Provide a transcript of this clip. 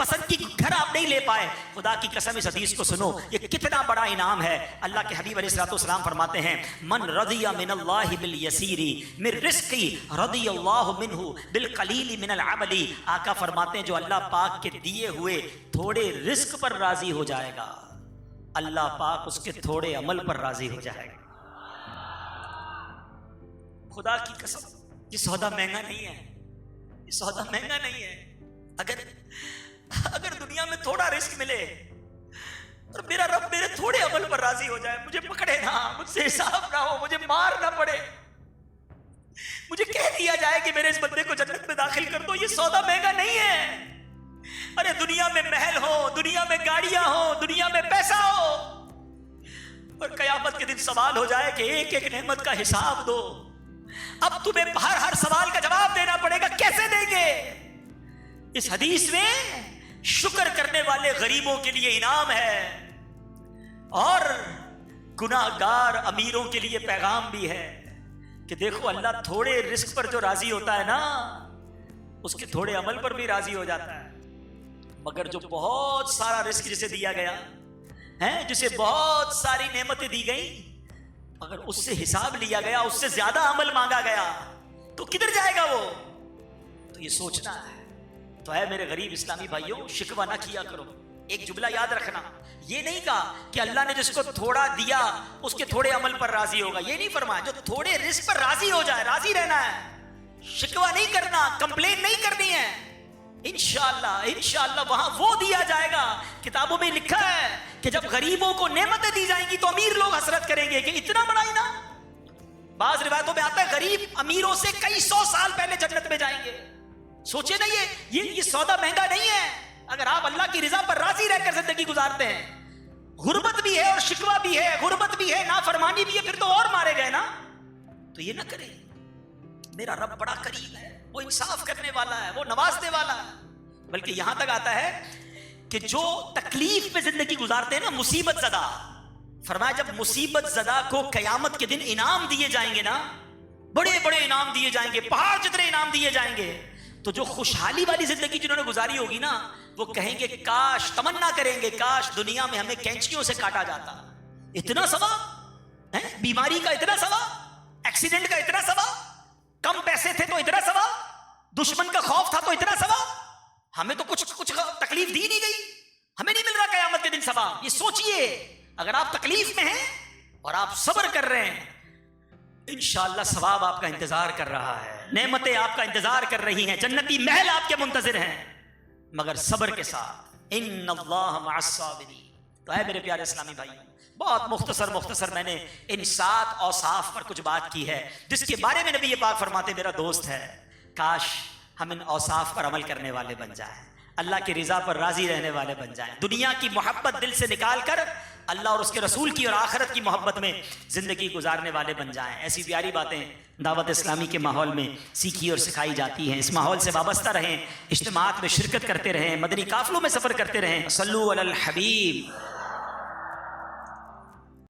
पसंद की घर आप नहीं ले पाए, खुदा की कसम इस हदीस को सुनो, ये कितना बड़ा इनाम है। अल्लाह के हबीब अलैहिस्सलाम फरमाते हैं, मन रदिया मिनल्लाहि बिल यसीरी मिन रिज़्क़ी रदियल्लाहु मिन्हु बिल कलीली मिनल अमली। आका फरमाते हैं जो अल्लाह पाक के दिए हुए थोड़े रिस्क पर राजी हो जाएगा, अल्लाह पाक उसके थोड़े अमल पर राजी हो जाएगा। खुदा की कसम ये सौदा महंगा नहीं है, ये सौदा महंगा नहीं है। अगर दुनिया में थोड़ा रिस्क मिले और मेरा रब मेरे थोड़े अमल पर राजी हो जाए, मुझे पकड़े ना, मुझसे हिसाब ना हो, मुझे मार ना पड़े, मुझे कह दिया जाए कि मेरे इस बंदे को जन्नत में दाखिल कर दो, ये सौदा महंगा नहीं है। अरे दुनिया में महल हो, दुनिया में गाड़ियां हो, दुनिया में पैसा हो, और कयामत के दिन सवाल हो जाए कि एक एक नेमत का हिसाब दो, अब तुम्हें हर सवाल का जवाब देना पड़ेगा, कैसे देंगे? इस हदीस में शुक्र करने वाले गरीबों के लिए इनाम है और गुनाहगार अमीरों के लिए पैगाम भी है कि देखो अल्लाह थोड़े रिस्क पर जो राजी होता है ना, उसके थोड़े अमल पर भी राजी हो जाता है। मगर जो बहुत सारा रिस्क जिसे दिया गया है, जिसे बहुत सारी नेमतें दी गई, अगर उससे हिसाब लिया गया, उससे ज्यादा अमल मांगा गया, तो किधर जाएगा वो? तो ये सोचना है। तो है मेरे गरीब इस्लामी भाइयों, शिकवा ना किया करो। एक जुमला याद रखना, ये नहीं कहा कि अल्लाह ने जिसको थोड़ा दिया उसके थोड़े अमल पर राजी होगा, ये नहीं फरमाया। जो थोड़े रिस्क पर राजी हो जाए, राजी रहना है, शिकवा नहीं करना, कंप्लेन नहीं करनी है। इंशाअल्लाह इंशाअल्लाह वहां वो दिया जाएगा। किताबों में लिखा है कि जब गरीबों को नेमतें दी जाएंगी तो अमीर लोग हसरत करेंगे कि इतना बड़ा इनाम। बाज रिवायतों में आता है गरीब अमीरों से कई सौ साल पहले जन्नत में जाएंगे। सोचे ना, ये सौदा महंगा नहीं है। अगर आप अल्लाह की रिजा पर राजी रहकर जिंदगी गुजारते हैं, गुर्बत भी है और शिकवा भी है, गुर्बत भी है, नाफरमानी भी है, फिर तो और मारे गए ना। तो ये ना करें। मेरा रब बड़ा करीम है, वो इंसाफ करने वाला है, वो नवाजने वाला है। बल्कि यहां तक आता है कि जो तकलीफ में जिंदगी गुजारते हैं ना, मुसीबत ज़दा, फरमाया जब मुसीबत ज़दा को कयामत के दिन इनाम दिए जाएंगे ना, बड़े बड़े इनाम दिए जाएंगे, पहाड़ जितने इनाम दिए जाएंगे, तो जो खुशहाली वाली जिंदगी जिन्होंने गुजारी होगी ना, वो कहेंगे काश, तमन्ना करेंगे काश दुनिया में हमें कैंचियों से काटा जाता। इतना सवाब है, बीमारी का इतना सवाब, एक्सीडेंट का इतना सवाब, कम पैसे थे तो इतना सवाब, दुश्मन का खौफ था तो इतना सवाब। हमें तो कुछ तकलीफ दी नहीं गई, हमें नहीं मिल रहा कयामत के दिन सवाब। ये सोचिए, अगर आप तकलीफ में हैं और आप सब्र कर रहे हैं, इंशाअल्लाह सवाब आपका इंतजार कर रहा है, नेमतें आपका इंतजार कर रही हैं, जन्नती महल आपके मुंतजिर हैं, मगर सब्र के साथ। इन्नल्लाह मअस-साबिरीन। तो है मेरे प्यारे इस्लामी भाई, बहुत मुख्तसर मैंने इन 7 औसाफ पर कुछ बात की है जिसके बारे में नबी ये पाक फरमाते, मेरा दोस्त है, काश हम इन औसाफ पर अमल करने वाले बन जाएं, अल्लाह की रिजा पर राजी रहने वाले बन जाएं, दुनिया की मोहब्बत दिल से निकाल कर अल्लाह और उसके रसूल की और आखिरत की मोहब्बत में ज़िंदगी गुजारने वाले बन जाएं। ऐसी प्यारी बातें दावत इस्लामी के माहौल में सीखी और सिखाई जाती हैं। इस माहौल से वाबस्ता रहें, इज्तिमात में शिरकत करते रहें, मदनी काफ़िलों में सफ़र करते रहें। सल्लु अलल हबीब।